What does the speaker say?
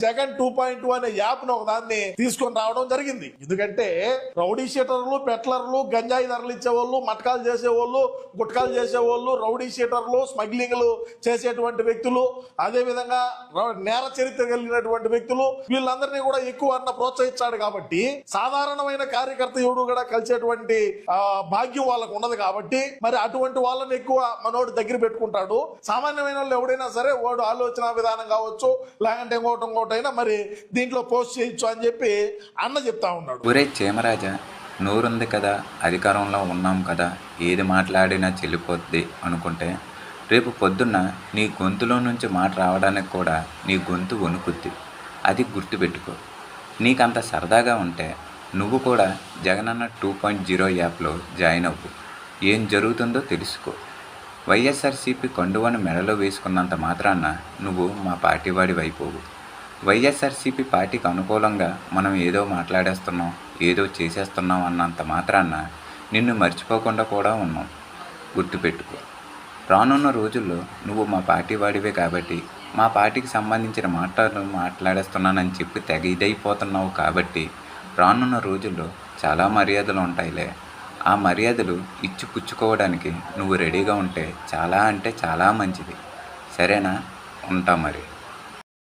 జగన్ 2.2 అనే యాప్ ను ఒకదాన్ని తీసుకొని రావడం జరిగింది. ఎందుకంటే రౌడీ షీటర్లు, పెట్లర్లు, గంజాయి ధరలు ఇచ్చేవాళ్ళు, మటకాలు చేసేవాళ్ళు, గుట్కాలు చేసేవాళ్ళు, రౌడీ షీటర్లు, స్మగ్లింగ్లు చేసేటువంటి వ్యక్తులు, అదే విధంగా నేర చరిత్ర కలిగినటువంటి వ్యక్తులు, వీళ్ళందరినీ కూడా ఎక్కువ అన్న ప్రోత్సహించాడు. కాబట్టి సాధారణమైన కార్యకర్త ఎవడు కూడా కలిసేటువంటి భాగ్యం వాళ్ళకు ఉండదు. కాబట్టి మరి అటువంటి వాళ్ళని ఎక్కువ మనోడు దగ్గర పెట్టుకుంటాడు. సామాన్యమైన వాళ్ళు ఎవడైనా సరే వాడు ఆలోచన విధానం కావచ్చు, లేకంటే ఇంకోటైనా మరి దీంట్లో పోస్ట్ చేయొచ్చు అని చెప్పి అన్న చెప్తా ఉన్నాడు. ఒరే చేమరాజా, నోరుంది కదా, అధికారంలో ఉన్నాం కదా, ఏది మాట్లాడినా చెల్లిపోద్ది అనుకుంటే రేపు పొద్దున్న నీ గొంతులో నుంచి మాట రావడానికి కూడా నీ గొంతు వణుకుద్ది. అది గుర్తుపెట్టుకో. నీకంత సరదాగా ఉంటే నువ్వు కూడా జగనన్న 2.0 యాప్లో జాయిన్ అవ్వు. ఏం జరుగుతుందో తెలుసుకో. వైఎస్ఆర్సీపీ కండువను మెడలో వేసుకున్నంత మాత్రాన నువ్వు మా పార్టీ వాడి వైపోవు. వైఎస్ఆర్సీపీ పార్టీకి అనుకూలంగా మనం ఏదో మాట్లాడేస్తున్నాం, ఏదో చేసేస్తున్నాం అన్నంత మాత్రాన నిన్ను మర్చిపోకుండా కూడా ఉన్నాం. గుర్తుపెట్టుకో. రానున్న రోజుల్లో నువ్వు మా పార్టీ వాడివే కాబట్టి మా పార్టీకి సంబంధించిన మాటలు మాట్లాడేస్తున్నానని చెప్పి తెగ ఇదైపోతున్నావు. కాబట్టి రానున్న రోజుల్లో చాలా మర్యాదలు ఉంటాయిలే. ఆ మర్యాదలు ఇచ్చి పుచ్చుకోవడానికి నువ్వు రెడీగా ఉంటే చాలా అంటే చాలా మంచిది. సరేనా? ఉంటా మరి.